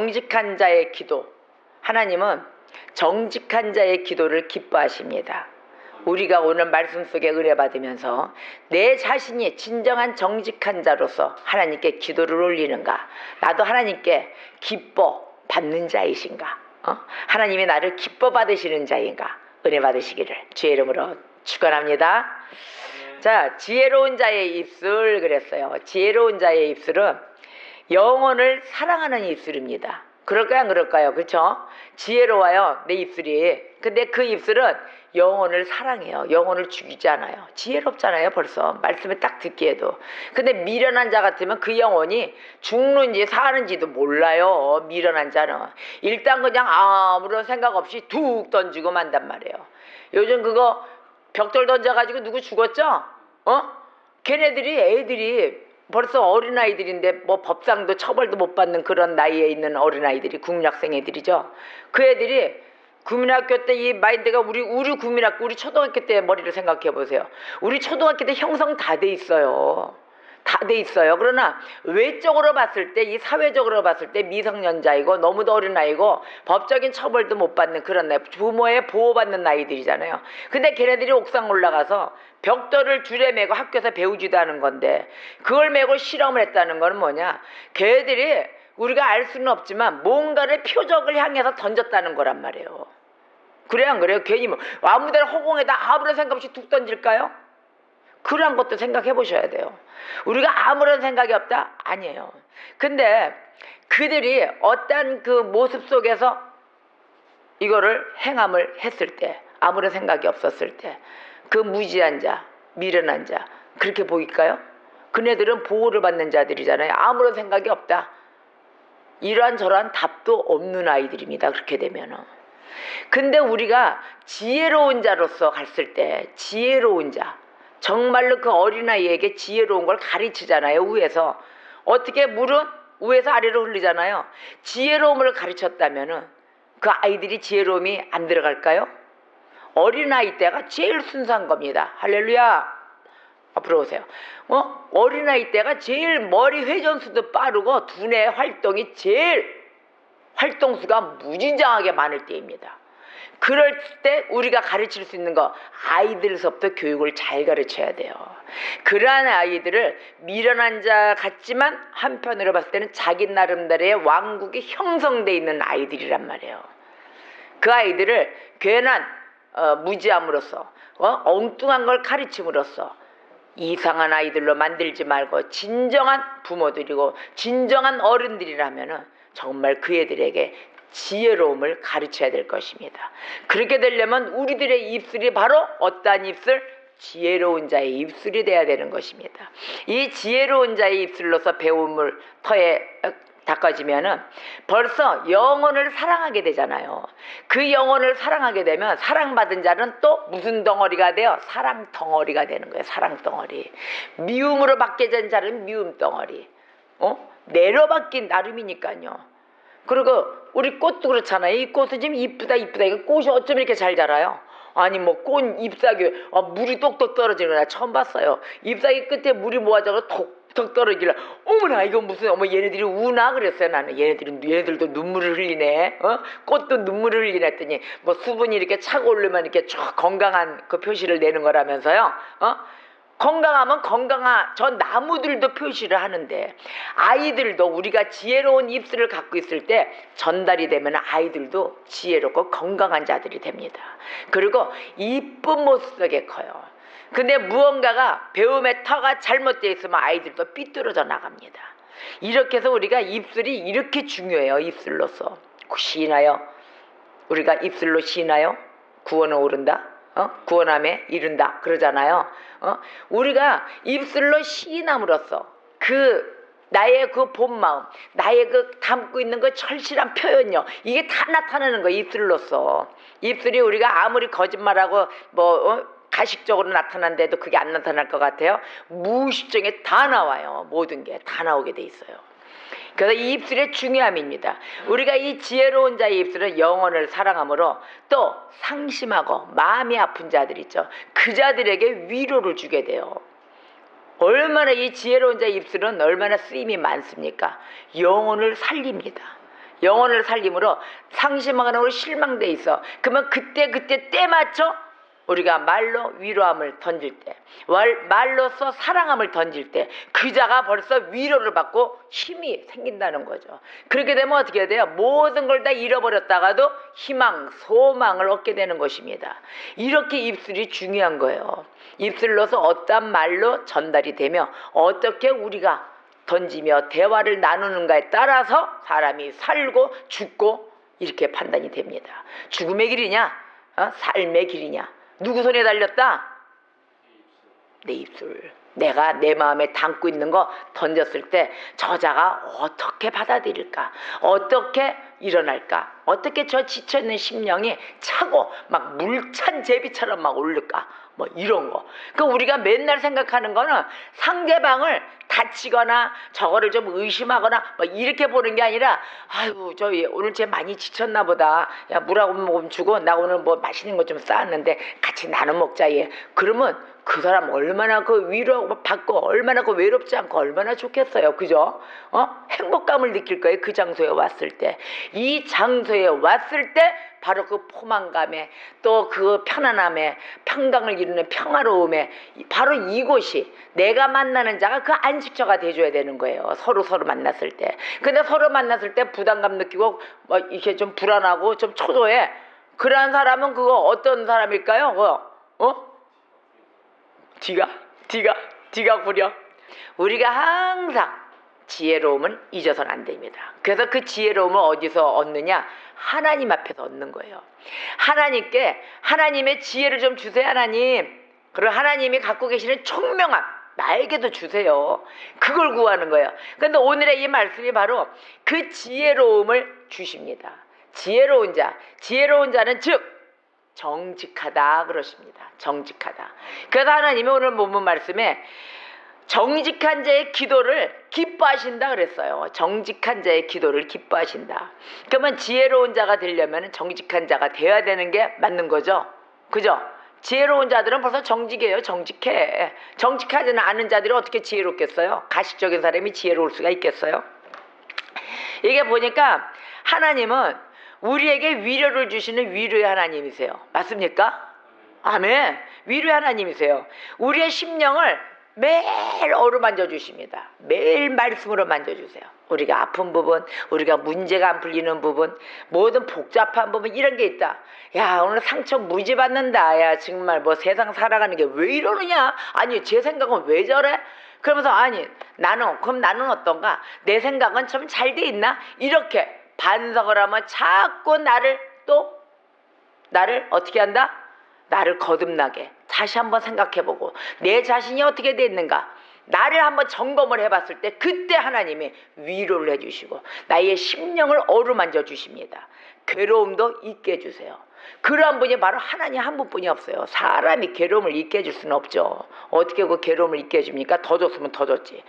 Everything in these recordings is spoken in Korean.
정직한 자의 기도, 하나님은 정직한 자의 기도를 기뻐하십니다. 우리가 오늘 말씀 속에 은혜 받으면서 내 자신이 진정한 정직한 자로서 하나님께 기도를 올리는가, 나도 하나님께 기뻐 받는 자이신가, 하나님이 나를 기뻐 받으시는 자인가, 은혜 받으시기를 주의 이름으로 축원합니다. 자, 지혜로운 자의 입술 그랬어요. 지혜로운 자의 입술은 영혼을 사랑하는 입술입니다. 그럴까요, 안 그럴까요? 그렇죠? 지혜로워요, 내 입술이. 근데 그 입술은 영혼을 사랑해요. 영혼을 죽이지 않아요. 지혜롭잖아요, 벌써 말씀을 딱 듣기에도. 근데 미련한 자 같으면 그 영혼이 죽는지 사는지도 몰라요. 미련한 자는 일단 그냥 아무런 생각 없이 툭 던지고 만단 말이에요. 요즘 그거 벽돌 던져가지고 누구 죽었죠? 걔네들이 애들이 벌써 어린아이들인데 뭐 법상도 처벌도 못 받는 그런 나이에 있는 어린아이들이, 국민학생 애들이죠. 그 애들이 국민학교 때 이 마인드가 우리 국민학교, 우리 초등학교 때 머리를 생각해 보세요. 우리 초등학교 때 형성 다 돼 있어요. 다 돼 있어요. 그러나 외적으로 봤을 때, 이 사회적으로 봤을 때 미성년자이고 너무도 어린아이고 법적인 처벌도 못 받는 그런 나이, 부모의 보호받는 나이들이잖아요. 근데 걔네들이 옥상 올라가서 벽돌을 줄에 메고 학교에서 배우지도 않은 건데 그걸 메고 실험을 했다는 건 뭐냐, 걔네들이 우리가 알 수는 없지만 뭔가를 표적을 향해서 던졌다는 거란 말이에요. 그래요, 안 그래요? 괜히 뭐 아무데나 허공에다 아무런 생각 없이 툭 던질까요? 그런 것도 생각해 보셔야 돼요. 우리가 아무런 생각이 없다? 아니에요. 근데 그들이 어떤 그 모습 속에서 이거를 행함을 했을 때, 아무런 생각이 없었을 때, 그 무지한 자, 미련한 자, 그렇게 보일까요? 그네들은 보호를 받는 자들이잖아요. 아무런 생각이 없다. 이러한저러한 답도 없는 아이들입니다. 그렇게 되면은. 근데 우리가 지혜로운 자로서 갔을 때, 지혜로운 자, 정말로 그 어린아이에게 지혜로운 걸 가르치잖아요. 위에서 어떻게 물은 위에서 아래로 흘리잖아요. 지혜로움을 가르쳤다면은 그 아이들이 지혜로움이 안 들어갈까요? 어린아이 때가 제일 순수한 겁니다. 할렐루야. 앞으로 오세요. 어린아이 때가 제일 머리 회전수도 빠르고 두뇌 활동이 제일 활동수가 무진장하게 많을 때입니다. 그럴 때 우리가 가르칠 수 있는 거, 아이들서부터 교육을 잘 가르쳐야 돼요. 그러한 아이들을 미련한 자 같지만 한편으로 봤을 때는 자기 나름대로의 왕국이 형성되어 있는 아이들이란 말이에요. 그 아이들을 괜한 무지함으로써 엉뚱한 걸 가르침으로써 이상한 아이들로 만들지 말고 진정한 부모들이고 진정한 어른들이라면은 정말 그 애들에게 지혜로움을 가르쳐야 될 것입니다. 그렇게 되려면 우리들의 입술이 바로 어떠한 입술? 지혜로운 자의 입술이 돼야 되는 것입니다. 이 지혜로운 자의 입술로서 배움을 터에 닦아지면은 벌써 영혼을 사랑하게 되잖아요. 그 영혼을 사랑하게 되면 사랑받은 자는 또 무슨 덩어리가 돼요? 사랑 덩어리가 되는 거예요. 사랑 덩어리. 미움으로 받게 된 자는 미움 덩어리. 내려받긴 나름이니까요. 그리고 우리 꽃도 그렇잖아요. 이 꽃은 지금 이쁘다. 이거 꽃이 어쩜 이렇게 잘 자라요? 아니 뭐 꽃 잎사귀 물이 똑똑 떨어지는 거 나 처음 봤어요. 잎사귀 끝에 물이 모아져서 톡톡 떨어지려. 어머나 이거 무슨 얘네들이 우나 그랬어요. 나는 얘네들도 눈물을 흘리네. 꽃도 눈물을 흘리네 했더니 뭐 수분이 이렇게 차고 오르면 이렇게 쭉 건강한 그 표시를 내는 거라면서요. 건강하면 저 나무들도 표시를 하는데 아이들도 우리가 지혜로운 입술을 갖고 있을 때 전달이 되면 아이들도 지혜롭고 건강한 자들이 됩니다. 그리고 이쁜 모습 속에 커요. 근데 무언가가 배움의 터가 잘못되어 있으면 아이들도 삐뚤어져 나갑니다. 이렇게 해서 우리가 입술이 이렇게 중요해요. 입술로서 시나요? 우리가 입술로 시나요? 구원은 오른다? 구원함에 이른다 그러잖아요. 우리가 입술로 시인함으로써 나의 그 본마음, 나의 그 담고 있는 그 절실한 표현요, 이게 다 나타나는 거예요. 입술로써. 입술이 우리가 아무리 거짓말하고 가식적으로 나타난데도 그게 안 나타날 것 같아요. 무의식적에 다 나와요. 모든 게 다 나오게 돼 있어요. 그래서 이 입술의 중요함입니다. 우리가 이 지혜로운 자의 입술은 영혼을 사랑함으로 또 상심하고 마음이 아픈 자들 있죠. 그 자들에게 위로를 주게 돼요. 얼마나 이 지혜로운 자의 입술은 얼마나 쓰임이 많습니까? 영혼을 살립니다. 영혼을 살림으로 상심하고 실망돼 있어. 그러면 그때 때 맞춰 우리가 말로 위로함을 던질 때, 말로써 사랑함을 던질 때 그 자가 벌써 위로를 받고 힘이 생긴다는 거죠. 그렇게 되면 어떻게 해야 돼요? 모든 걸 다 잃어버렸다가도 희망, 소망을 얻게 되는 것입니다. 이렇게 입술이 중요한 거예요. 입술로서 어떤 말로 전달이 되며 어떻게 우리가 던지며 대화를 나누는가에 따라서 사람이 살고 죽고 이렇게 판단이 됩니다. 죽음의 길이냐, 삶의 길이냐, 누구 손에 달렸다? 내 입술. 내가 내 마음에 담고 있는 거 던졌을 때 저자가 어떻게 받아들일까? 어떻게 일어날까? 어떻게 저 지쳐있는 심령이 차고 막 물찬 제비처럼 막 오를까? 뭐 이런 거. 그 우리가 맨날 생각하는 거는 상대방을 다치거나 저거를 좀 의심하거나 뭐 이렇게 보는 게 아니라 아유 저 오늘 쟤 많이 지쳤나 보다. 야 물하고 좀 주고 나 오늘 뭐 맛있는 거 좀 쌓았는데 같이 나눠 먹자 얘. 그러면 그 사람 얼마나 그 위로 받고 얼마나 그 외롭지 않고 얼마나 좋겠어요. 그죠? 행복감을 느낄 거예요. 그 장소에 왔을 때. 이 장소에 왔을 때 바로 그 포만감에 또 그 편안함에 평강을 이루는 평화로움에 바로 이곳이 내가 만나는 자가 그 안식처가 돼줘야 되는 거예요. 서로 만났을 때. 근데 서로 만났을 때 부담감 느끼고 뭐 이렇게 좀 불안하고 좀 초조해. 그러한 사람은 그거 어떤 사람일까요? 뒤가 구려. 우리가 항상 지혜로움을 잊어서는 안 됩니다. 그래서 그 지혜로움을 어디서 얻느냐? 하나님 앞에서 얻는 거예요. 하나님께 하나님의 지혜를 좀 주세요. 하나님. 그리고 하나님이 갖고 계시는 총명함 나에게도 주세요. 그걸 구하는 거예요. 그런데 오늘의 이 말씀이 바로 그 지혜로움을 주십니다. 지혜로운 자는 즉 정직하다 그러십니다. 정직하다. 그래서 하나님이 오늘 본문 말씀에 정직한 자의 기도를 기뻐하신다 그랬어요. 정직한 자의 기도를 기뻐하신다. 그러면 지혜로운 자가 되려면 정직한 자가 되어야 되는 게 맞는 거죠. 그죠? 지혜로운 자들은 벌써 정직해요. 정직해. 정직하지는 않은 자들이 어떻게 지혜롭겠어요? 가식적인 사람이 지혜로울 수가 있겠어요? 이게 보니까 하나님은 우리에게 위로를 주시는 위로의 하나님이세요. 맞습니까? 아멘. 위로의 하나님이세요. 우리의 심령을 매일 어루만져 주십니다. 매일 말씀으로 만져주세요. 우리가 아픈 부분, 우리가 문제가 안 풀리는 부분, 모든 복잡한 부분 이런 게 있다. 야 오늘 상처 무지 받는다. 야 정말 뭐 세상 살아가는 게 왜 이러느냐. 아니 제 생각은 왜 저래? 그러면서 아니 나는 어떤가? 내 생각은 좀 잘 돼 있나? 이렇게 반성을 하면 자꾸 나를 어떻게 한다? 나를 거듭나게 다시 한번 생각해보고 내 자신이 어떻게 됐는가 나를 한번 점검을 해봤을 때 그때 하나님이 위로를 해주시고 나의 심령을 어루만져 주십니다. 괴로움도 잊게 해주세요. 그러한 분이 바로 하나님 한 분뿐이 없어요. 사람이 괴로움을 잊게 해줄 수는 없죠. 어떻게 그 괴로움을 잊게 해줍니까? 더 줬으면 더 줬지.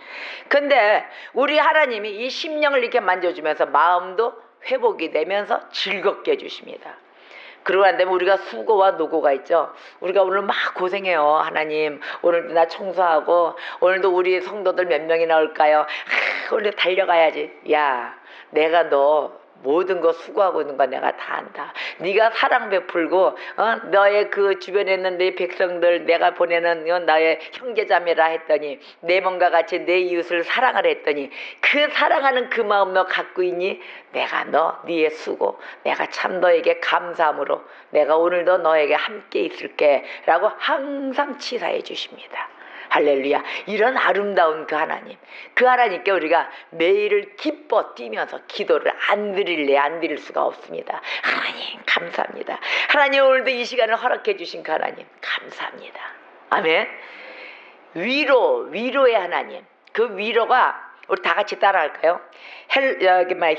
근데 우리 하나님이 이 심령을 이렇게 만져주면서 마음도 회복이 되면서 즐겁게 해주십니다. 그러고 난 다음에 우리가 수고와 노고가 있죠. 우리가 오늘 막 고생해요. 하나님 오늘도 나 청소하고 오늘도 우리 성도들 몇 명이나 올까요? 오늘 달려가야지. 야 내가 너 모든 거 수고하고 있는 거 내가 다 안다. 네가 사랑 베풀고 너의 그 주변에 있는 내 백성들 내가 보내는 나의 형제자매라 했더니 내 몸과 같이 내 이웃을 사랑을 했더니 그 사랑하는 그 마음 너 갖고 있니? 내가 네의 수고 내가 참 너에게 감사함으로 내가 오늘도 너에게 함께 있을게 라고 항상 치사해 주십니다. 할렐루야. 이런 아름다운 그 하나님께 우리가 매일을 기뻐 뛰면서 기도를 안 드릴 수가 없습니다. 하나님 감사합니다. 하나님 오늘도 이 시간을 허락해 주신 그 하나님 감사합니다. 아멘. 위로의 하나님. 그 위로가 우리 다 같이 따라할까요?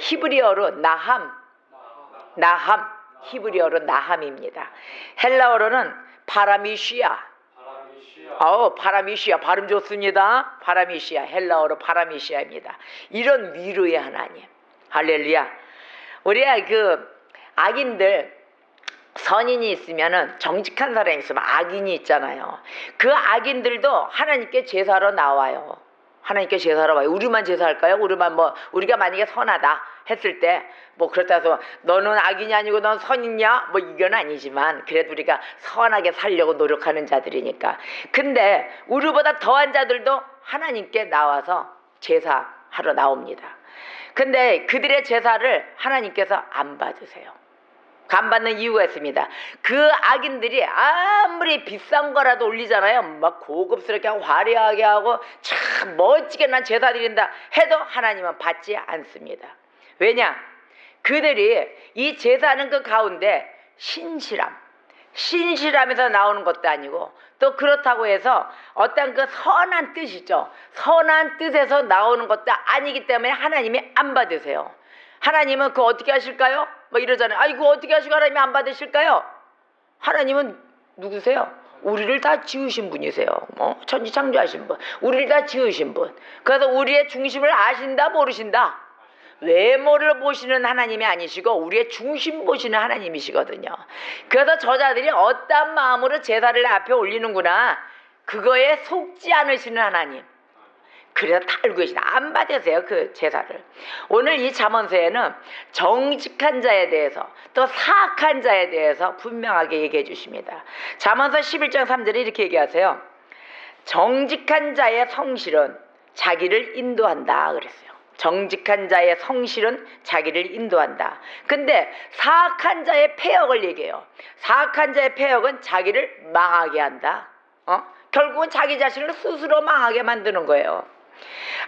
히브리어로 나함 히브리어로 나함입니다. 헬라어로는 파라미시아 파라미시아 발음 좋습니다. 파라미시아 헬라어로 파라미시아입니다. 이런 위로의 하나님. 할렐루야. 우리가 그 악인들 선인이 있으면은 정직한 사람이 있으면 악인이 있잖아요. 그 악인들도 하나님께 제사로 나와요. 하나님께 제사하러 와요. 우리만 제사할까요? 우리가 만약에 선하다 했을 때 뭐 그렇다 해서 너는 악인이 아니고 넌 선이냐? 뭐 이건 아니지만 그래도 우리가 선하게 살려고 노력하는 자들이니까. 근데 우리보다 더한 자들도 하나님께 나와서 제사하러 나옵니다. 근데 그들의 제사를 하나님께서 안 받으세요. 안 받는 이유가 있습니다. 그 악인들이 아무리 비싼 거라도 올리잖아요. 막 고급스럽게 하고 화려하게 하고 참 멋지게 난 제사 드린다 해도 하나님은 받지 않습니다. 왜냐? 그들이 이 제사하는 그 가운데 신실함에서 나오는 것도 아니고 또 그렇다고 해서 어떤 그 선한 뜻이죠. 선한 뜻에서 나오는 것도 아니기 때문에 하나님이 안 받으세요. 하나님은 그거 어떻게 하실까요? 뭐 이러잖아요. 이거 어떻게 하시고 하나님이 안 받으실까요? 하나님은 누구세요? 우리를 다 지으신 분이세요. 천지창조하신 분, 우리를 다 지으신 분. 그래서 우리의 중심을 아신다 모르신다? 외모를 보시는 하나님이 아니시고 우리의 중심 보시는 하나님이시거든요. 그래서 저자들이 어떤 마음으로 제사를 앞에 올리는구나, 그거에 속지 않으시는 하나님, 그래서 다 알고 계시다. 안 받으세요, 그 제사를. 오늘 이 잠언서에는 정직한 자에 대해서 또 사악한 자에 대해서 분명하게 얘기해 주십니다. 잠언서 11장 3절에 이렇게 얘기하세요. 정직한 자의 성실은 자기를 인도한다 그랬어요. 정직한 자의 성실은 자기를 인도한다. 근데 사악한 자의 패역을 얘기해요. 사악한 자의 패역은 자기를 망하게 한다. 결국은 자기 자신을 스스로 망하게 만드는 거예요.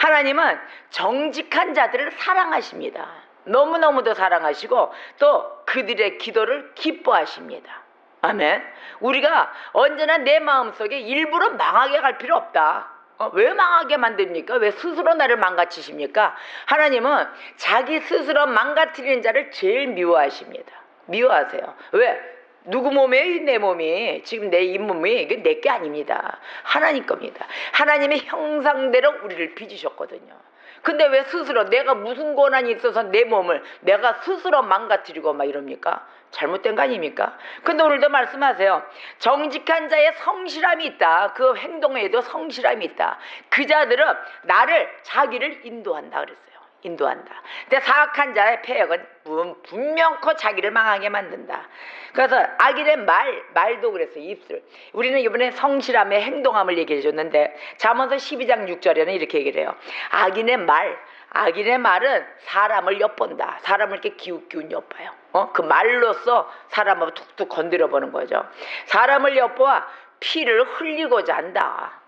하나님은 정직한 자들을 사랑하십니다. 너무너무도 사랑하시고 또 그들의 기도를 기뻐하십니다. 아멘. 우리가 언제나 내 마음속에 일부러 망하게 갈 필요 없다. 왜 망하게 만듭니까? 왜 스스로 나를 망가뜨리십니까? 하나님은 자기 스스로 망가뜨리는 자를 제일 미워하십니다. 미워하세요. 왜? 누구 몸이에요? 내 몸이. 지금 내 잇몸이 이게 내 게 아닙니다. 하나님 겁니다. 하나님의 형상대로 우리를 빚으셨거든요. 근데 왜 스스로 내가 무슨 권한이 있어서 내 몸을 내가 스스로 망가뜨리고 막 이럽니까? 잘못된 거 아닙니까? 근데 오늘도 말씀하세요. 정직한 자의 성실함이 있다. 그 행동에도 성실함이 있다. 그 자들은 자기를 인도한다 그랬어요. 인도한다. 근데 사악한 자의 패역은 분명코 자기를 망하게 만든다. 그래서 악인의 말도 그랬어요. 입술. 우리는 이번에 성실함의 행동함을 얘기해 줬는데 잠언서 12장 6절에는 이렇게 얘기를 해요. 악인의 말은 사람을 엿본다. 사람을 이렇게 기웃기웃 엿봐요. 그 말로써 사람을 툭툭 건드려 보는 거죠. 사람을 엿보아 피를 흘리고자 한다.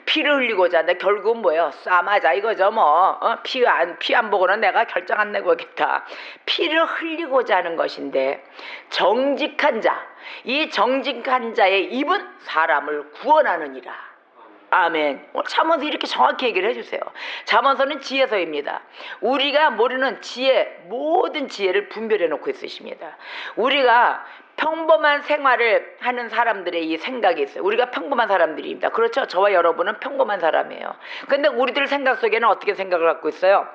피를 흘리고자 한다. 결국은 뭐예요? 싸맞아 이거죠. 피 안 보고는 내가 결정 안 내고 오겠다. 피를 흘리고자 하는 것인데 정직한 자, 이 정직한 자의 입은 사람을 구원하느니라. 아멘. 오늘 잠언서 이렇게 정확히 얘기를 해주세요. 잠언서는 지혜서입니다. 우리가 모르는 모든 지혜를 분별해 놓고 있으십니다. 우리가 평범한 생활을 하는 사람들의 이 생각이 있어요. 우리가 평범한 사람들입니다. 그렇죠? 저와 여러분은 평범한 사람이에요. 근데 우리들 생각 속에는 어떻게 생각을 갖고 있어요?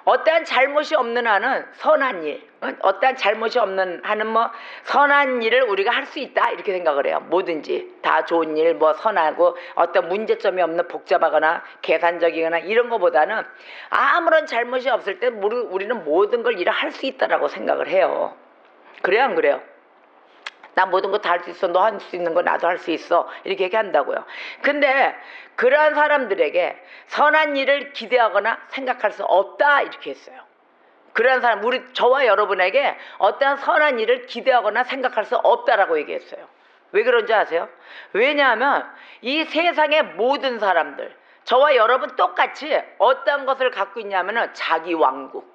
어떠한 잘못이 없는 한은 선한 일, 어떠한 잘못이 없는 한은 선한 일을 우리가 할 수 있다 이렇게 생각을 해요. 뭐든지 다 좋은 일, 선하고 어떤 문제점이 없는 복잡하거나 계산적이거나 이런 것보다는 아무런 잘못이 없을 때 우리는 모든 걸 일을 할 수 있다라고 생각을 해요. 그래요, 안 그래요? 나 모든 거 다 할 수 있어. 너 할 수 있는 거 나도 할 수 있어. 이렇게 얘기한다고요. 근데 그러한 사람들에게 선한 일을 기대하거나 생각할 수 없다 이렇게 했어요. 그러한 사람, 저와 여러분에게 어떠한 선한 일을 기대하거나 생각할 수 없다라고 얘기했어요. 왜 그런지 아세요? 왜냐하면 이 세상의 모든 사람들, 저와 여러분 똑같이 어떤 것을 갖고 있냐면은 자기 왕국,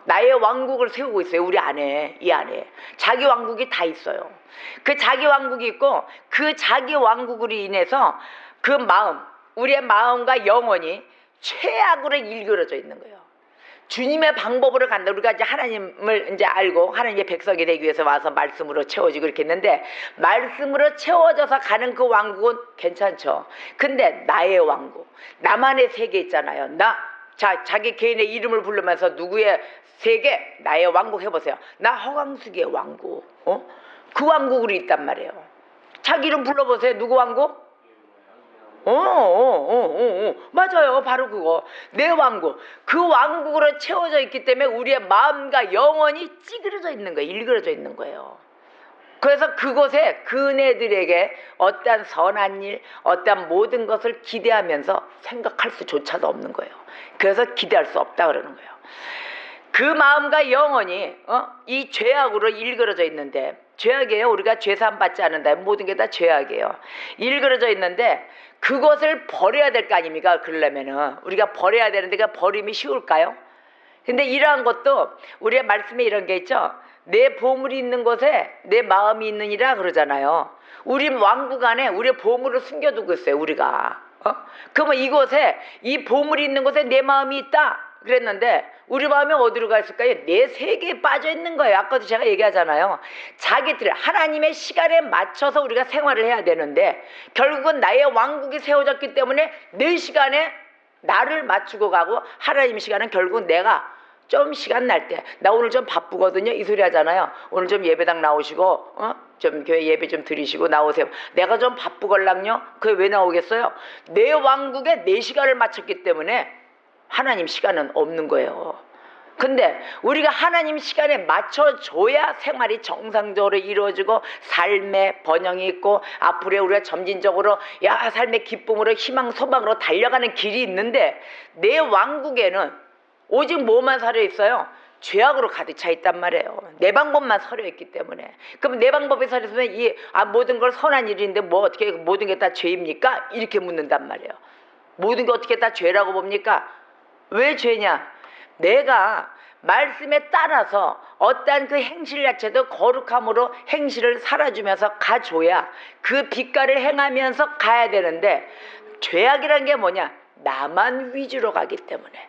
나의 왕국을 세우고 있어요. 우리 안에, 이 안에 자기 왕국이 다 있어요. 그 자기 왕국이 있고 그 자기 왕국으로 인해서 그 우리의 마음과 영혼이 최악으로 일그러져 있는 거예요. 주님의 방법으로 간다. 우리가 이제 하나님을 이제 알고 하나님의 백성이 되기 위해서 와서 말씀으로 채워지고 이렇게 했는데, 말씀으로 채워져서 가는 그 왕국은 괜찮죠. 근데 나의 왕국, 나만의 세계 있잖아요. 자기 개인의 이름을 부르면서 누구의 세계, 나의 왕국 해보세요. 나 허광숙의 왕국, 그 왕국으로 있단 말이에요. 자기 이름 불러보세요. 누구 왕국? 맞아요. 바로 그거. 내 왕국. 그 왕국으로 채워져 있기 때문에 우리의 마음과 영혼이 찌그러져 있는 거예요. 일그러져 있는 거예요. 그래서 그곳에 그네들에게 어떠한 선한 일, 어떠한 모든 것을 기대하면서 생각할 수조차도 없는 거예요. 그래서 기대할 수 없다 그러는 거예요. 그 마음과 영혼이 이 죄악으로 일그러져 있는데, 죄악이에요. 우리가 죄사함 받지 않는다. 모든 게 다 죄악이에요. 일그러져 있는데 그것을 버려야 될 거 아닙니까? 그러려면은 우리가 버려야 되는데 그 버림이 쉬울까요? 근데 이러한 것도 우리의 말씀에 이런 게 있죠. 내 보물이 있는 곳에 내 마음이 있느니라 그러잖아요. 우리 왕국 안에 우리의 보물을 숨겨두고 있어요. 우리가. 그러면 이곳에 이 보물이 있는 곳에 내 마음이 있다 그랬는데 우리 마음이 어디로 가 있을까요? 내 세계에 빠져 있는 거예요. 아까도 제가 얘기하잖아요. 자기들 하나님의 시간에 맞춰서 우리가 생활을 해야 되는데 결국은 나의 왕국이 세워졌기 때문에 내 시간에 나를 맞추고 가고 하나님 시간은 결국 내가 좀 시간 날 때 나 오늘 좀 바쁘거든요 이 소리 하잖아요. 오늘 좀 예배당 나오시고 좀 교회 예배 좀 드리시고 나오세요. 내가 좀 바쁘걸랑요. 그게 왜 나오겠어요? 내 왕국에 내 시간을 맞췄기 때문에 하나님 시간은 없는 거예요. 근데 우리가 하나님 시간에 맞춰줘야 생활이 정상적으로 이루어지고 삶의 번영이 있고 앞으로 우리가 점진적으로 삶의 기쁨으로 희망 소망으로 달려가는 길이 있는데 내 왕국에는 오직 뭐만 서려 있어요? 죄악으로 가득 차 있단 말이에요. 내 방법만 서려 있기 때문에. 그럼 내 방법이 서려 있으면 모든 걸 선한 일인데 뭐 어떻게 모든 게 다 죄입니까? 이렇게 묻는단 말이에요. 모든 게 어떻게 다 죄라고 봅니까? 왜 죄냐? 내가 말씀에 따라서 어떠한 그 행실 자체도 거룩함으로 행실을 살아주면서 가줘야 그 빛깔을 행하면서 가야 되는데 죄악이란 게 뭐냐? 나만 위주로 가기 때문에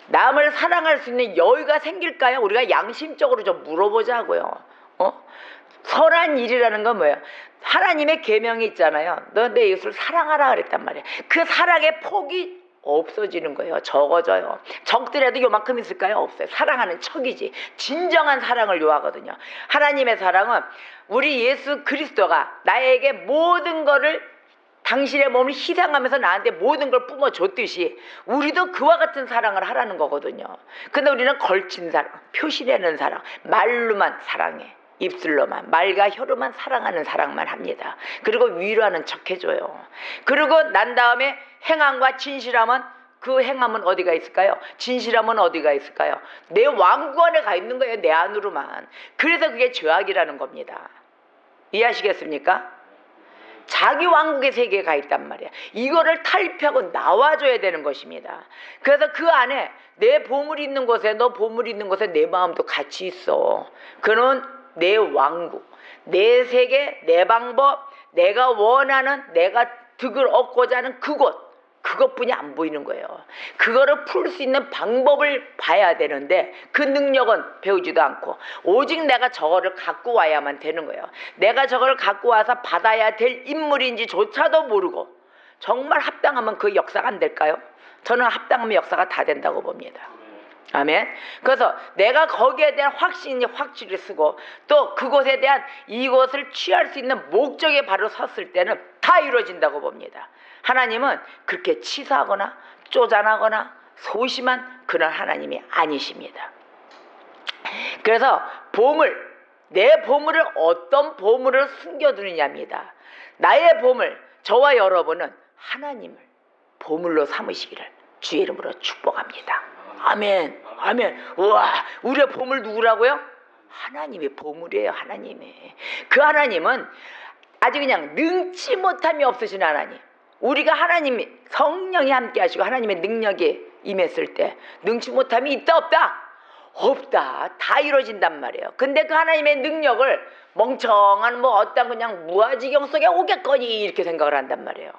남을 사랑할 수 있는 여유가 생길까요? 우리가 양심적으로 좀 물어보자고요. 선한 일이라는 건 뭐예요? 하나님의 계명이 있잖아요. 너 내 이웃을 사랑하라 그랬단 말이에요. 그 사랑의 폭이 없어지는 거예요. 적어져요. 적더라도 요만큼 있을까요? 없어요. 사랑하는 척이지. 진정한 사랑을 요하거든요. 하나님의 사랑은 우리 예수 그리스도가 나에게 모든 거를 당신의 몸을 희생하면서 나한테 모든 걸 뿜어줬듯이 우리도 그와 같은 사랑을 하라는 거거든요. 근데 우리는 걸친 사랑, 표시되는 사랑, 말로만 사랑해. 입술로만, 말과 혀로만 사랑하는 사랑만 합니다. 그리고 위로하는 척 해줘요. 그리고 난 다음에 행함과 진실함은 그 행함은 어디가 있을까요? 진실함은 어디가 있을까요? 내 왕국 안에 가 있는 거예요. 내 안으로만. 그래서 그게 죄악이라는 겁니다. 이해하시겠습니까? 자기 왕국의 세계에 가 있단 말이야. 이거를 탈피하고 나와줘야 되는 것입니다. 그래서 그 안에 내 보물이 있는 곳에 너 보물이 있는 곳에 내 마음도 같이 있어. 그는 내 왕국, 내 세계, 내 방법, 내가 원하는 내가 득을 얻고자 하는 그것뿐이 안 보이는 거예요. 그거를 풀 수 있는 방법을 봐야 되는데 그 능력은 배우지도 않고 오직 내가 저거를 갖고 와야만 되는 거예요. 내가 저걸 갖고 와서 받아야 될 인물인지조차도 모르고 정말 합당하면 그 역사가 안 될까요? 저는 합당하면 역사가 다 된다고 봅니다. 아멘. 그래서 내가 거기에 대한 확실히 쓰고 또 그곳에 대한 이것을 취할 수 있는 목적에 바로 섰을 때는 다 이루어진다고 봅니다. 하나님은 그렇게 치사하거나 쪼잔하거나 소심한 그런 하나님이 아니십니다. 그래서 내 보물을 어떤 보물을 숨겨두느냐입니다. 나의 보물, 저와 여러분은 하나님을 보물로 삼으시기를 주의 이름으로 축복합니다. 아멘. 아멘. 우와, 우리의 보물 누구라고요? 하나님의 보물이에요. 하나님의. 그 하나님은 아주 그냥 능치 못함이 없으신 하나님. 우리가 하나님이 성령이 함께 하시고 하나님의 능력이 임했을 때 능치 못함이 있다 없다? 없다. 다 이루어진단 말이에요. 근데 그 하나님의 능력을 멍청한 어떤 그냥 무아지경 속에 오겠거니 이렇게 생각을 한단 말이에요.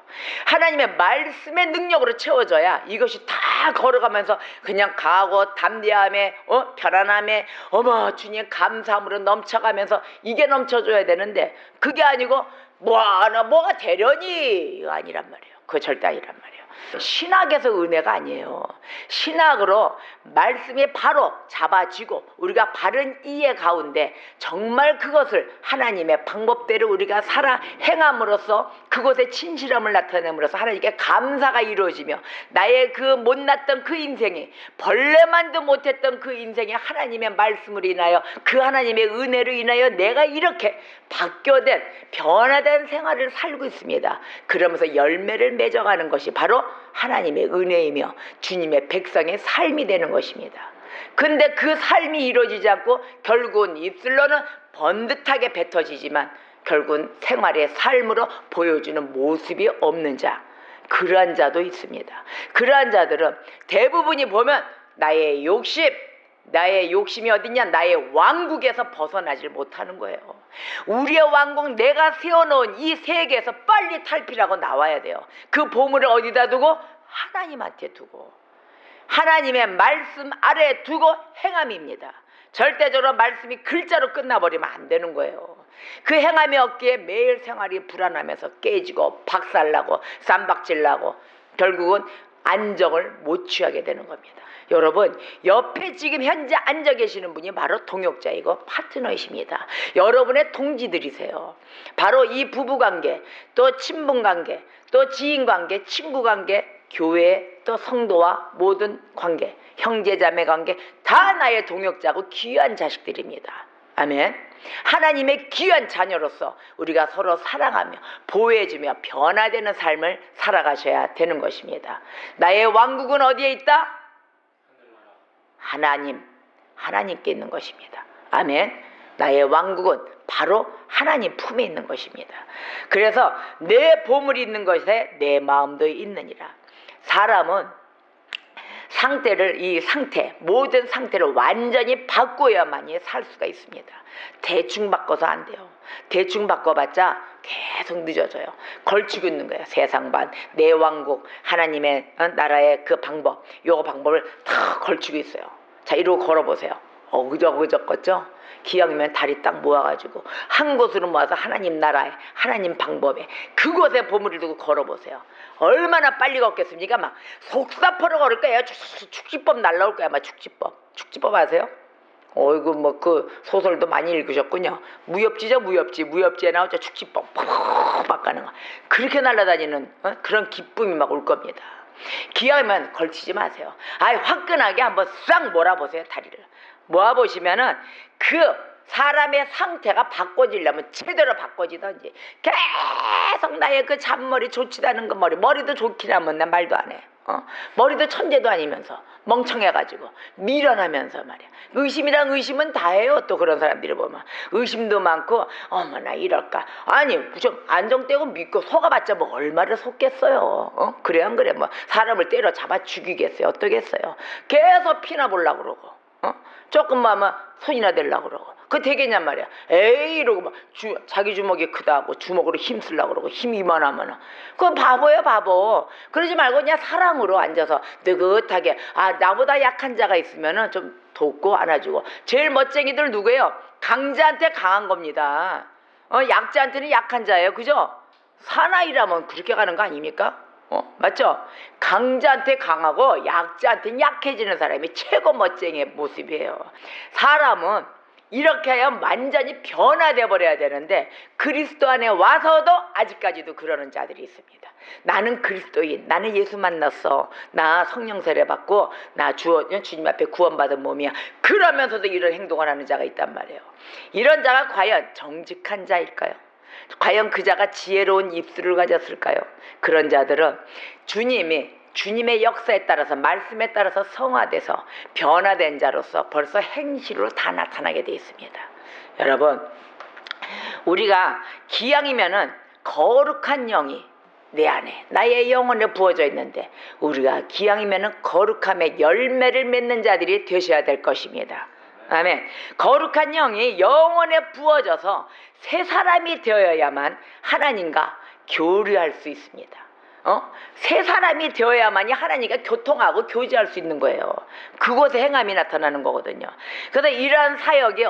하나님의 말씀의 능력으로 채워져야 이것이 다 걸어가면서 그냥 가고 담대함에 편안함에 주님 감사함으로 넘쳐가면서 이게 넘쳐줘야 되는데 그게 아니고 뭐가 되려니 이거 아니란 말이에요. 그거 절대 아니란 말이에요. 신학에서 은혜가 아니에요. 신학으로 말씀이 바로 잡아지고 우리가 바른 이해 가운데 정말 그것을 하나님의 방법대로 우리가 살아 행함으로써 그것의 진실함을 나타냄으로써 하나님께 감사가 이루어지며 나의 그 못났던 그 인생이 벌레만도 못했던 그 인생이 하나님의 말씀으로 인하여 그 하나님의 은혜로 인하여 내가 이렇게 바뀌어된 변화된 생활을 살고 있습니다. 그러면서 열매를 맺어가는 것이 바로 하나님의 은혜이며 주님의 백성의 삶이 되는 것입니다. 근데 그 삶이 이루어지지 않고 결국은 입술로는 번듯하게 뱉어지지만 결국은 생활의 삶으로 보여주는 모습이 없는 자, 그러한 자도 있습니다. 그러한 자들은 대부분이 보면 나의 욕심이 어딨냐? 나의 왕국에서 벗어나질 못하는 거예요. 우리의 왕국, 내가 세워놓은 이 세계에서 빨리 탈피라고 나와야 돼요. 그 보물을 어디다 두고? 하나님한테 두고 하나님의 말씀 아래에 두고 행함입니다. 절대적으로 말씀이 글자로 끝나버리면 안 되는 거예요. 그 행함이 없기에 매일 생활이 불안하면서 깨지고 박살나고 쌈박질나고 결국은 안정을 못 취하게 되는 겁니다. 여러분, 옆에 지금 현재 앉아 계시는 분이 바로 동역자이고 파트너이십니다. 여러분의 동지들이세요. 바로 이 부부관계, 또 친분관계, 또 지인관계, 친구관계, 교회, 또 성도와 모든 관계, 형제자매 관계 다 나의 동역자고 귀한 자식들입니다. 아멘. 하나님의 귀한 자녀로서 우리가 서로 사랑하며 보호해주며 변화되는 삶을 살아가셔야 되는 것입니다. 나의 왕국은 어디에 있다? 하나님께 있는 것입니다. 아멘. 나의 왕국은 바로 하나님 품에 있는 것입니다. 그래서 내 보물이 있는 것에 내 마음도 있느니라. 사람은 모든 상태를 완전히 바꿔야만이 살 수가 있습니다. 대충 바꿔서 안 돼요. 대충 바꿔봤자 계속 늦어져요. 걸치고 있는 거예요. 세상 반, 내 왕국, 하나님의 나라의 그 방법, 요 방법을 다 걸치고 있어요. 자, 이러고 걸어보세요. 어그저그저껐죠? 기왕이면 다리 딱 모아가지고 한 곳으로 모아서 하나님 나라에, 하나님 방법에, 그곳에 보물을 두고 걸어보세요. 얼마나 빨리 걷겠습니까? 막 속사포로 걸을 거예요. 축지법 날라올 거야. 막 축지법 아세요? 어이구, 뭐 그 소설도 많이 읽으셨군요. 무협지에 나오죠. 축지법 팍 가는 거. 그렇게 날아다니는 그런 기쁨이 막 올 겁니다. 기왕이면 걸치지 마세요. 화끈하게 한번 싹 몰아보세요. 다리를 모아보시면은 그 사람의 상태가 바꿔지려면 제대로 바꿔지던지 계속 나의 그 잔머리 좋지도 않은 그 머리도 좋긴 하면 나 말도 안 해. 머리도 천재도 아니면서 멍청해가지고 미련하면서 말이야. 의심이랑 의심은 다해요. 또 그런 사람들이 보면 의심도 많고 어머나 이럴까. 아니 좀 안정되고 믿고 속아봤자 뭐 얼마를 속겠어요. 그래 안 그래? 뭐 사람을 때려 잡아 죽이겠어요. 어떠겠어요? 계속 피나 보려고 그러고 조금만 하면 손이나 대려고 그러고 그 되겠냔 말이야. 에이 이러고 막 자기 주먹이 크다고 주먹으로 힘 쓰려고 그러고 힘이 이만하면은 그건 바보예요, 바보. 그러지 말고 그냥 사랑으로 앉아서 느긋하게 나보다 약한 자가 있으면은 좀 돕고 안아주고. 제일 멋쟁이들 누구예요? 강자한테 강한 겁니다. 약자한테는 약한 자예요. 그죠? 사나이라면 그렇게 가는 거 아닙니까? 맞죠? 강자한테 강하고 약자한테 약해지는 사람이 최고 멋쟁이의 모습이에요. 사람은 이렇게 하면 완전히 변화돼 버려야 되는데 그리스도 안에 와서도 아직까지도 그러는 자들이 있습니다. 나는 그리스도인, 나는 예수 만났어, 나 성령 세례 받고 나 주님 앞에 구원받은 몸이야. 그러면서도 이런 행동을 하는 자가 있단 말이에요. 이런 자가 과연 정직한 자일까요? 과연 그 자가 지혜로운 입술을 가졌을까요? 그런 자들은 주님의 역사에 따라서 말씀에 따라서 성화돼서 변화된 자로서 벌써 행실로 다 나타나게 되어 있습니다. 여러분, 우리가 기왕이면은 거룩한 영이 내 안에 나의 영혼에 부어져 있는데 우리가 기왕이면은 거룩함의 열매를 맺는 자들이 되셔야 될 것입니다. 아멘. 거룩한 영이 영혼에 부어져서 새 사람이 되어야만 하나님과 교류할 수 있습니다. 새 사람이 되어야만이 하나님과 교통하고 교제할 수 있는 거예요. 그곳에 행함이 나타나는 거거든요. 그래서 이러한 사역이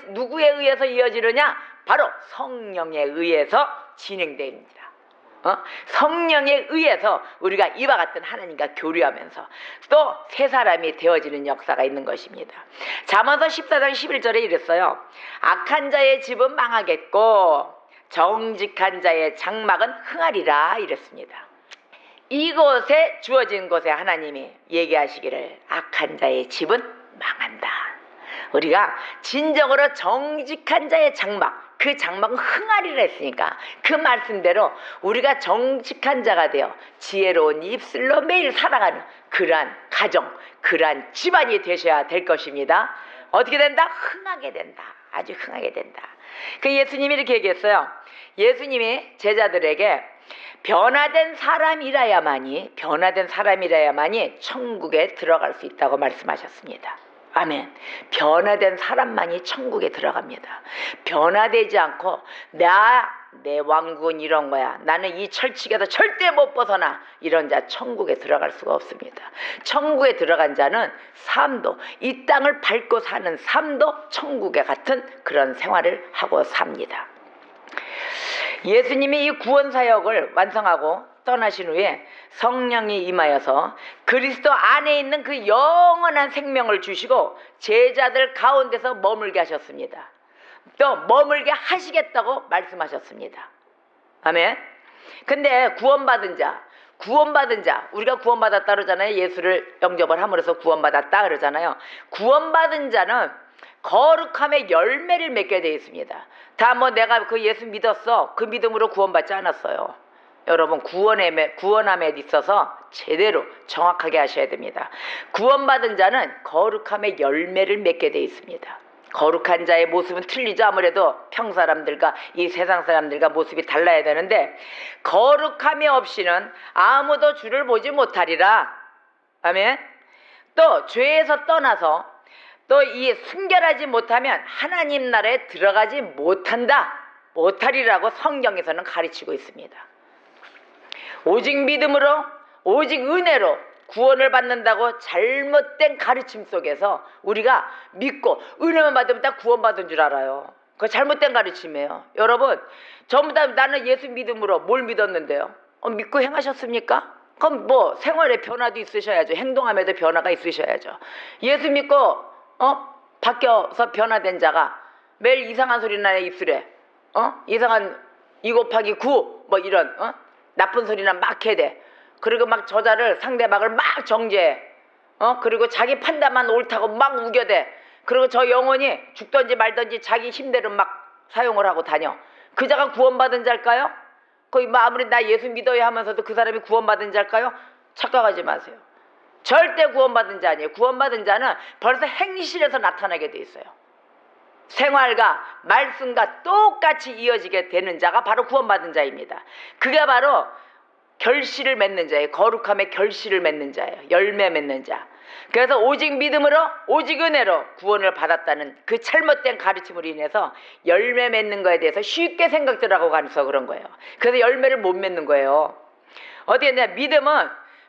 누구에 의해서 이어지느냐? 바로 성령에 의해서 진행됩니다. 성령에 의해서 우리가 이와 같은 하나님과 교류하면서 또 새 사람이 되어지는 역사가 있는 것입니다. 잠언서 14장 11절에 이랬어요. 악한 자의 집은 망하겠고 정직한 자의 장막은 흥하리라 이랬습니다. 이곳에 주어진 곳에 하나님이 얘기하시기를 악한 자의 집은 망한다. 우리가 진정으로 정직한 자의 장막, 그 장막은 흥하리라 했으니까 그 말씀대로 우리가 정직한 자가 되어 지혜로운 입술로 매일 살아가는 그러한 가정, 그러한 집안이 되셔야 될 것입니다. 어떻게 된다? 흥하게 된다. 아주 흥하게 된다. 그 예수님이 이렇게 얘기했어요. 예수님이 제자들에게 변화된 사람이라야만이 천국에 들어갈 수 있다고 말씀하셨습니다. 아멘. 변화된 사람만이 천국에 들어갑니다. 변화되지 않고 내 왕국은 이런 거야, 나는 이 철칙에서 절대 못 벗어나, 이런 자 천국에 들어갈 수가 없습니다. 천국에 들어간 자는 삶도, 이 땅을 밟고 사는 삶도 천국에 같은 그런 생활을 하고 삽니다. 예수님이 이 구원사역을 완성하고 떠나신 후에 성령이 임하여서 그리스도 안에 있는 그 영원한 생명을 주시고 제자들 가운데서 머물게 하셨습니다. 또 머물게 하시겠다고 말씀하셨습니다. 아멘. 근데 구원받은 자, 우리가 구원받았다 그러잖아요. 예수를 영접을 함으로써 구원받았다 그러잖아요. 구원받은 자는 거룩함의 열매를 맺게 되어 있습니다. 다 내가 그 예수 믿었어, 그 믿음으로 구원받지 않았어요. 여러분, 구원함에 있어서 제대로 정확하게 하셔야 됩니다. 구원받은 자는 거룩함의 열매를 맺게 되어 있습니다. 거룩한 자의 모습은 틀리죠. 아무래도 평사람들과 이 세상 사람들과 모습이 달라야 되는데, 거룩함이 없이는 아무도 주를 보지 못하리라. 아멘. 또 죄에서 떠나서 또 이 순결하지 못하면 하나님 나라에 들어가지 못하리라고 성경에서는 가르치고 있습니다. 오직 믿음으로, 오직 은혜로 구원을 받는다고 잘못된 가르침 속에서 우리가 믿고 은혜만 받으면 다 구원받은 줄 알아요. 그거 잘못된 가르침이에요. 여러분, 전부 다 나는 예수 믿음으로 뭘 믿었는데요? 믿고 행하셨습니까? 그럼 생활에 변화도 있으셔야죠. 행동함에도 변화가 있으셔야죠. 예수 믿고 바뀌어서 변화된 자가 매일 이상한 소리 나네, 입술에. 이상한 2 곱하기 9 이런 나쁜 소리나 막 해대. 그리고 막 저자를, 상대방을 막 정죄해. 그리고 자기 판단만 옳다고 막 우겨대. 그리고 저 영혼이 죽든지 말든지 자기 힘대로 막 사용을 하고 다녀. 그 자가 구원받은 자일까요? 거의 아무리 나 예수 믿어야 하면서도 그 사람이 구원받은 자일까요? 착각하지 마세요. 절대 구원받은 자 아니에요. 구원받은 자는 벌써 행실에서 나타나게 돼 있어요. 생활과 말씀과 똑같이 이어지게 되는 자가 바로 구원받은 자입니다. 그게 바로 결실을 맺는 자예요. 거룩함의 결실을 맺는 자예요. 열매 맺는 자. 그래서 오직 믿음으로, 오직 은혜로 구원을 받았다는 그 잘못된 가르침으로 인해서 열매 맺는 거에 대해서 쉽게 생각들 하고 가서 그런 거예요. 그래서 열매를 못 맺는 거예요. 어떻게 되냐,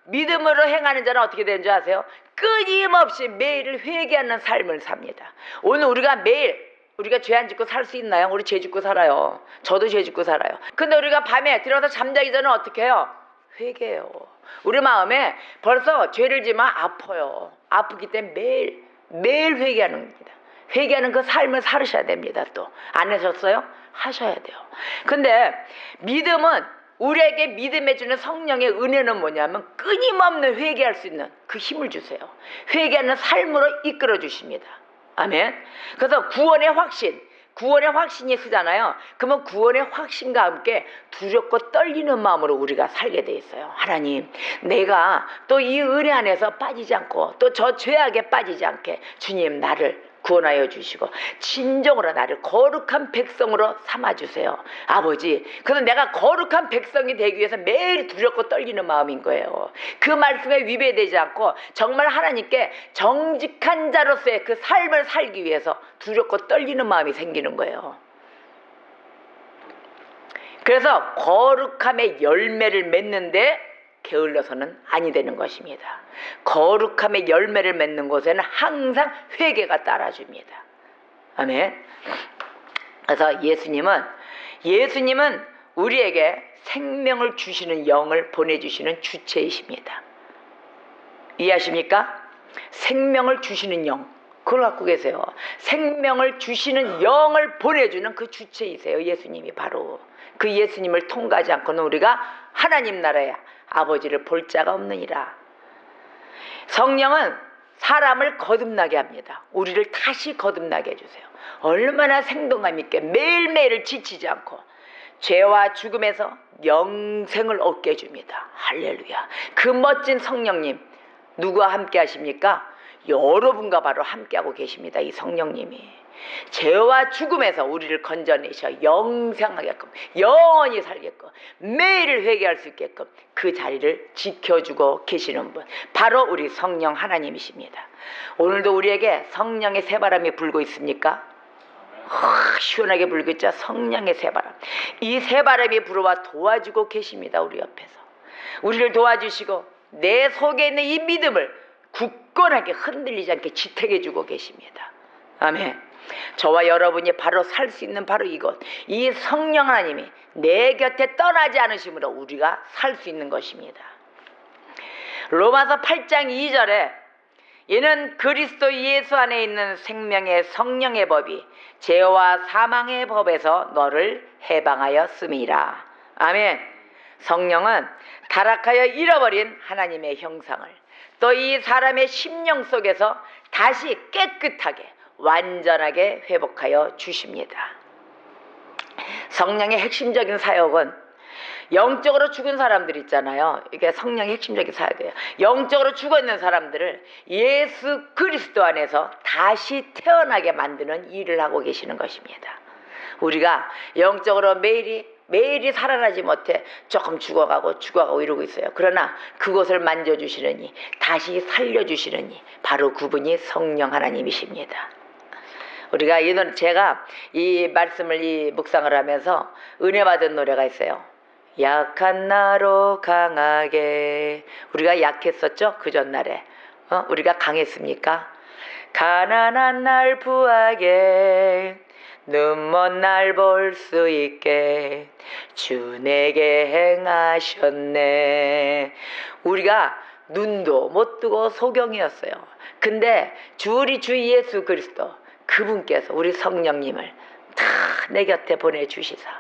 믿음으로 행하는 자는 어떻게 되는 줄 아세요? 끊임없이 매일 회개하는 삶을 삽니다. 오늘 우리가 죄 안 짓고 살 수 있나요? 우리 죄 짓고 살아요. 저도 죄 짓고 살아요. 근데 우리가 밤에 들어서 잠자기 전에 어떻게 해요? 회개해요. 우리 마음에 벌써 죄를 지면 아파요. 아프기 때문에 매일 회개하는 겁니다. 회개하는 그 삶을 살으셔야 됩니다. 또 안 하셨어요? 하셔야 돼요. 근데 믿음은, 우리에게 믿음해 주는 성령의 은혜는 뭐냐면 끊임없는 회개할 수 있는 그 힘을 주세요. 회개하는 삶으로 이끌어 주십니다. 아멘. 그래서 구원의 확신이 쓰잖아요. 그러면 구원의 확신과 함께 두렵고 떨리는 마음으로 우리가 살게 돼 있어요. 하나님, 내가 또 이 은혜 안에서 빠지지 않고 또 저 죄악에 빠지지 않게 주님 나를 구원하여 주시고 진정으로 나를 거룩한 백성으로 삼아주세요. 아버지, 그래서 내가 거룩한 백성이 되기 위해서 매일 두렵고 떨리는 마음인 거예요. 그 말씀에 위배되지 않고 정말 하나님께 정직한 자로서의 그 삶을 살기 위해서 두렵고 떨리는 마음이 생기는 거예요. 그래서 거룩함의 열매를 맺는데 게을러서는 아니 되는 것입니다. 거룩함의 열매를 맺는 곳에는 항상 회개가 따라줍니다. 아멘. 그래서 예수님은 우리에게 생명을 주시는 영을 보내주시는 주체이십니다. 이해하십니까? 생명을 주시는 영, 그걸 갖고 계세요. 생명을 주시는 영을 보내주는 그 주체이세요. 예수님이 바로. 그 예수님을 통과하지 않고는 우리가 하나님 나라에 아버지를 볼 자가 없느니라. 성령은 사람을 거듭나게 합니다. 우리를 다시 거듭나게 해주세요. 얼마나 생동감 있게 매일매일을 지치지 않고 죄와 죽음에서 영생을 얻게 해줍니다. 할렐루야. 그 멋진 성령님 누구와 함께 하십니까? 여러분과 바로 함께하고 계십니다. 이 성령님이 죄와 죽음에서 우리를 건져내셔 영생하게끔, 영원히 살게끔, 매일 회개할 수 있게끔 그 자리를 지켜주고 계시는 분, 바로 우리 성령 하나님이십니다. 오늘도 우리에게 성령의 새바람이 불고 있습니까? 시원하게 불고 있죠. 성령의 새바람. 이 새바람이 불어와 도와주고 계십니다. 우리 옆에서 우리를 도와주시고 내 속에 있는 이 믿음을 굳건하게 흔들리지 않게 지탱해주고 계십니다. 아멘. 저와 여러분이 바로 살 수 있는 바로 이곳, 이 성령 하나님이 내 곁에 떠나지 않으심으로 우리가 살 수 있는 것입니다. 로마서 8장 2절에 이는 그리스도 예수 안에 있는 생명의 성령의 법이 죄와 사망의 법에서 너를 해방하였음이라. 아멘. 성령은 타락하여 잃어버린 하나님의 형상을 또 이 사람의 심령 속에서 다시 깨끗하게 완전하게 회복하여 주십니다. 성령의 핵심적인 사역은 영적으로 죽은 사람들 있잖아요. 이게 성령의 핵심적인 사역이에요. 영적으로 죽어있는 사람들을 예수 그리스도 안에서 다시 태어나게 만드는 일을 하고 계시는 것입니다. 우리가 영적으로 매일이 살아나지 못해 조금 죽어가고 이러고 있어요. 그러나 그것을 만져주시느니 다시 살려주시느니 바로 그분이 성령 하나님이십니다. 우리가 제가 이 말씀을 이 묵상을 하면서 은혜 받은 노래가 있어요. 약한 나로 강하게. 우리가 약했었죠? 그 전날에 우리가 강했습니까? 가난한 날 부하게 눈먼 날 볼 수 있게 주 내게 행하셨네. 우리가 눈도 못 뜨고 소경이었어요. 근데 우리 주 예수 그리스도 그분께서 우리 성령님을 다 내 곁에 보내주시사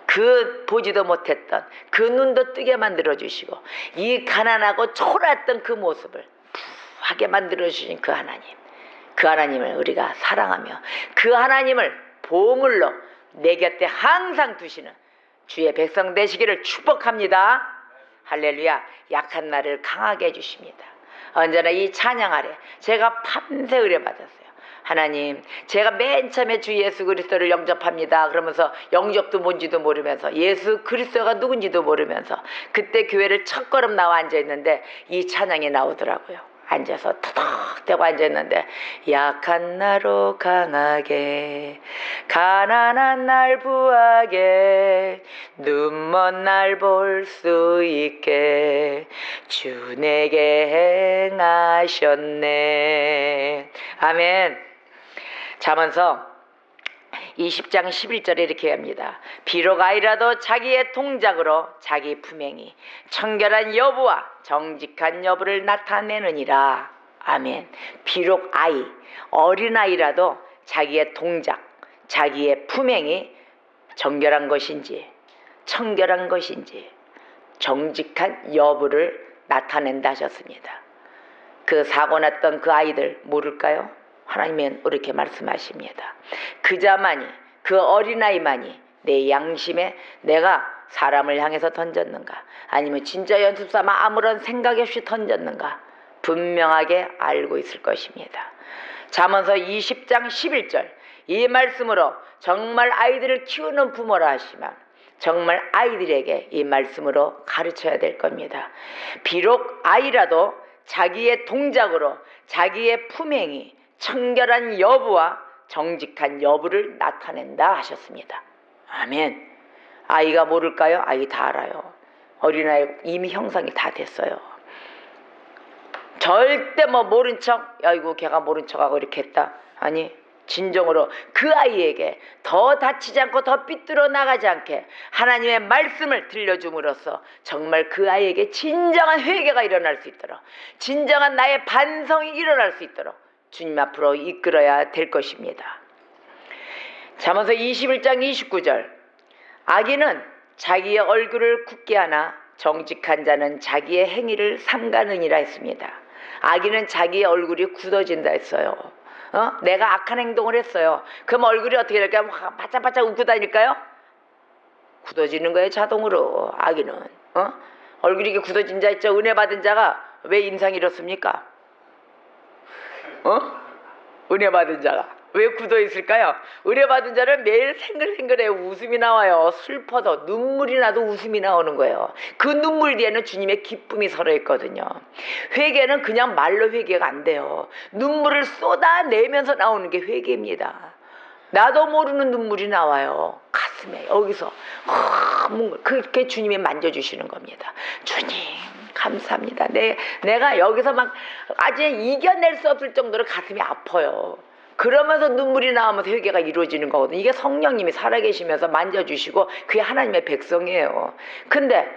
그 보지도 못했던 그 눈도 뜨게 만들어주시고 이 가난하고 초라했던 그 모습을 부하게 만들어주신 그 하나님을 우리가 사랑하며 그 하나님을 보물로 내 곁에 항상 두시는 주의 백성 되시기를 축복합니다. 할렐루야. 약한 나를 강하게 해주십니다. 언제나 이 찬양 아래 제가 밤새 의뢰받았어요. 하나님, 제가 맨 처음에 주 예수 그리스도를 영접합니다. 그러면서 영접도 뭔지도 모르면서 예수 그리스도가 누군지도 모르면서 그때 교회를 첫걸음 나와 앉아있는데 이 찬양이 나오더라고요. 앉아서 터덕대고 앉아있는데 약한 나로 강하게 가난한 날 부하게 눈먼 날 볼 수 있게 주 내게 행하셨네. 아멘. 잠언서 20장 11절에 이렇게 합니다. 비록 아이라도 자기의 동작으로 자기 품행이 청결한 여부와 정직한 여부를 나타내느니라. 아멘. 비록 어린아이라도 자기의 동작, 자기의 품행이 정결한 것인지 청결한 것인지 정직한 여부를 나타낸다 하셨습니다. 그 사고났던 그 아이들 모를까요? 하나님은 이렇게 말씀하십니다. 그자만이, 그 어린아이만이 내 양심에 내가 사람을 향해서 던졌는가 아니면 진짜 연습 삼아 아무런 생각 없이 던졌는가 분명하게 알고 있을 것입니다. 잠언서 20장 11절 이 말씀으로 정말 아이들을 키우는 부모라 하시면 정말 아이들에게 이 말씀으로 가르쳐야 될 겁니다. 비록 아이라도 자기의 동작으로 자기의 품행이 청결한 여부와 정직한 여부를 나타낸다 하셨습니다. 아멘. 아이가 모를까요? 아이 다 알아요. 어린아이 이미 형성이 다 됐어요. 절대 모른 척, 아이고 걔가 모른 척하고 이렇게 했다. 아니, 진정으로 그 아이에게 더 다치지 않고 더 삐뚤어 나가지 않게 하나님의 말씀을 들려줌으로써 정말 그 아이에게 진정한 회개가 일어날 수 있도록, 진정한 나의 반성이 일어날 수 있도록 주님 앞으로 이끌어야 될 것입니다. 잠언서 21장 29절, 악인은 자기의 얼굴을 굳게 하나 정직한 자는 자기의 행위를 삼가느니라 했습니다. 악인은 자기의 얼굴이 굳어진다 했어요. 내가 악한 행동을 했어요. 그럼 얼굴이 어떻게 될까요? 바짝바짝 웃고 다닐까요? 굳어지는 거예요, 자동으로. 악인은 얼굴이 이렇게 굳어진 자 있죠. 은혜 받은 자가 왜 인상이 이렇습니까? 은혜 받은 자가 왜 굳어 있을까요? 은혜 받은 자는 매일 생글생글해요. 웃음이 나와요. 슬퍼도 눈물이 나도 웃음이 나오는 거예요. 그 눈물 뒤에는 주님의 기쁨이 서려 있거든요. 회개는 그냥 말로 회개가 안 돼요. 눈물을 쏟아내면서 나오는 게 회개입니다. 나도 모르는 눈물이 나와요. 가슴에 여기서 그렇게 주님이 만져주시는 겁니다. 주님 감사합니다. 내가 여기서 막 아직 이겨낼 수 없을 정도로 가슴이 아파요. 그러면서 눈물이 나오면서 회개가 이루어지는 거거든요. 이게 성령님이 살아계시면서 만져주시고 그게 하나님의 백성이에요. 근데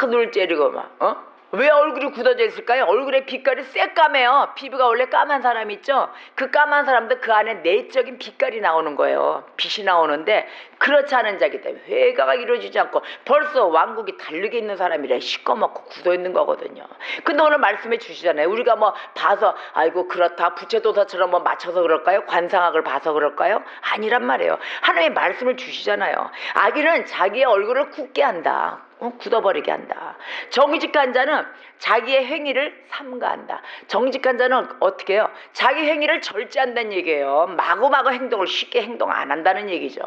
눈을 째리고 막 왜 얼굴이 굳어져 있을까요? 얼굴의 빛깔이 새까매요. 피부가 원래 까만 사람 있죠? 그 까만 사람도 그 안에 내적인 빛깔이 나오는 거예요. 빛이 나오는데 그렇지 않은 자기 때문에 회개가 이루어지지 않고 벌써 왕국이 다르게 있는 사람이라 시꺼멓고 굳어 있는 거거든요. 근데 오늘 말씀해 주시잖아요. 우리가 뭐 봐서 아이고 그렇다 부채도사처럼 뭐 맞춰서 그럴까요? 관상학을 봐서 그럴까요? 아니란 말이에요. 하나님의 말씀을 주시잖아요. 악인은 자기의 얼굴을 굳게 한다. 굳어버리게 한다. 정직한 자는 자기의 행위를 삼가한다. 정직한 자는 어떻게 해요? 자기 행위를 절제한다는 얘기예요. 마구마구 행동을 쉽게 행동 안 한다는 얘기죠.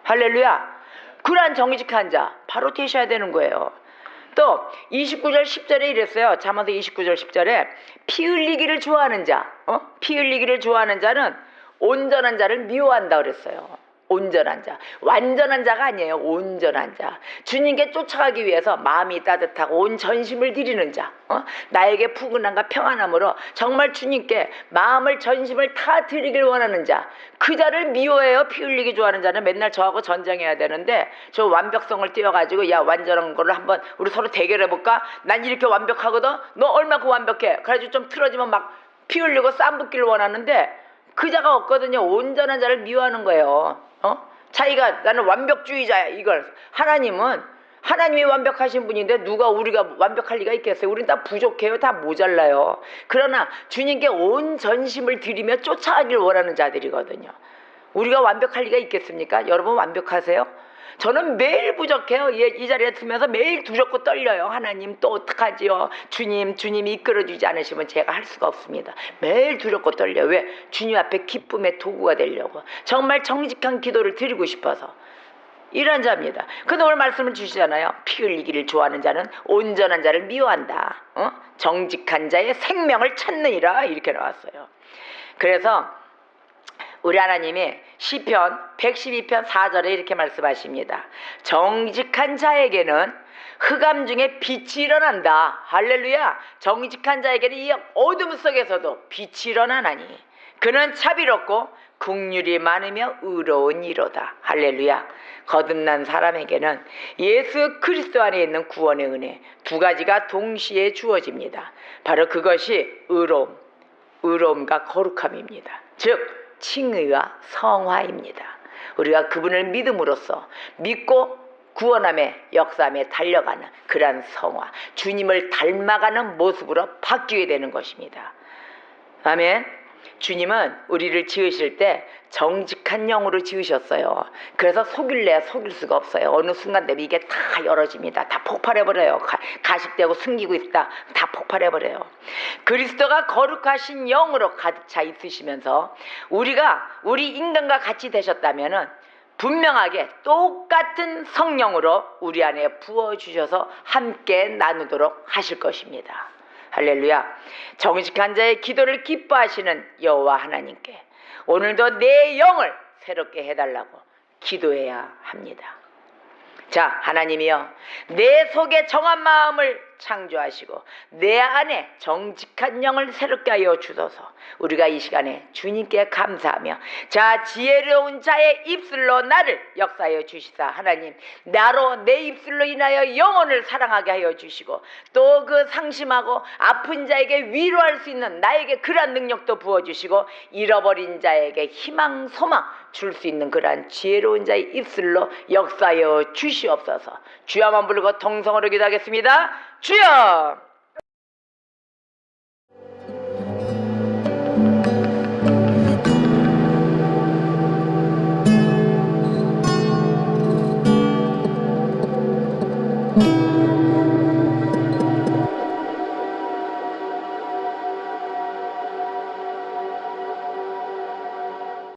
할렐루야. 그러한 정직한 자 바로 되셔야 되는 거예요. 또 29절 10절에 이랬어요. 잠언서 29절 10절에 피 흘리기를 좋아하는 자, 피 흘리기를 좋아하는 자는 온전한 자를 미워한다 그랬어요. 온전한 자, 완전한 자가 아니에요. 온전한 자, 주님께 쫓아가기 위해서 마음이 따뜻하고 온 전심을 드리는 자, 나에게 푸근함과 평안함으로 정말 주님께 마음을 전심을 다 드리길 원하는 자, 그 자를 미워해요. 피 흘리기 좋아하는 자는 맨날 저하고 전쟁해야 되는데 저 완벽성을 띄워가지고 야 완전한 거를 한번 우리 서로 대결해볼까? 난 이렇게 완벽하거든. 너 얼마큼 완벽해? 그래가지고 좀 틀어지면 막 피 흘리고 쌈 붓기를 원하는데 그 자가 없거든요. 온전한 자를 미워하는 거예요. 자기가 나는 완벽주의자야. 이걸 하나님이 완벽하신 분인데 누가 우리가 완벽할 리가 있겠어요? 우린 다 부족해요. 다 모자라요. 그러나 주님께 온 전심을 드리며 쫓아가길 원하는 자들이거든요. 우리가 완벽할 리가 있겠습니까? 여러분 완벽하세요? 저는 매일 부족해요. 이 자리에 서면서 매일 두렵고 떨려요. 하나님 또 어떡하지요? 주님이 이끌어주지 않으시면 제가 할 수가 없습니다. 매일 두렵고 떨려요. 왜? 주님 앞에 기쁨의 도구가 되려고. 정말 정직한 기도를 드리고 싶어서 이런 자입니다. 근데 오늘 말씀을 주시잖아요. 피 흘리기를 좋아하는 자는 온전한 자를 미워한다. 정직한 자의 생명을 찾느니라 이렇게 나왔어요. 그래서 우리 하나님이 시편 112편 4절에 이렇게 말씀하십니다. 정직한 자에게는 흑암 중에 빛이 일어난다. 할렐루야. 정직한 자에게는 이 어둠 속에서도 빛이 일어나나니 그는 자비롭고 긍휼이 많으며 의로운 이로다. 할렐루야. 거듭난 사람에게는 예수 그리스도 안에 있는 구원의 은혜 두 가지가 동시에 주어집니다. 바로 그것이 의로움과 거룩함입니다. 즉 칭의와 성화입니다. 우리가 그분을 믿음으로써 믿고 구원함의 역사함에 달려가는 그러한 성화, 주님을 닮아가는 모습으로 바뀌게 되는 것입니다. 아멘. 주님은 우리를 지으실 때 정직한 영으로 지으셨어요. 그래서 속일래야 속일 수가 없어요. 어느 순간 되면 이게 다 열어집니다. 다 폭발해버려요. 가식되고 숨기고 있다. 다 폭발해버려요. 그리스도가 거룩하신 영으로 가득 차 있으시면서 우리 인간과 같이 되셨다면은 분명하게 똑같은 성령으로 우리 안에 부어주셔서 함께 나누도록 하실 것입니다. 할렐루야. 정직한 자의 기도를 기뻐하시는 여호와 하나님께 오늘도 내 영을 새롭게 해달라고 기도해야 합니다. 자, 하나님이여 내 속에 정한 마음을 창조하시고 내 안에 정직한 영을 새롭게 하여 주소서. 우리가 이 시간에 주님께 감사하며 자 지혜로운 자의 입술로 나를 역사하여 주시사 하나님 나로 내 입술로 인하여 영혼을 사랑하게 하여 주시고 또 그 상심하고 아픈 자에게 위로할 수 있는 나에게 그러한 능력도 부어주시고 잃어버린 자에게 희망 소망 줄 수 있는 그러한 지혜로운 자의 입술로 역사하여 주시옵소서. 주야만 부르고 통성으로 기도하겠습니다. 주여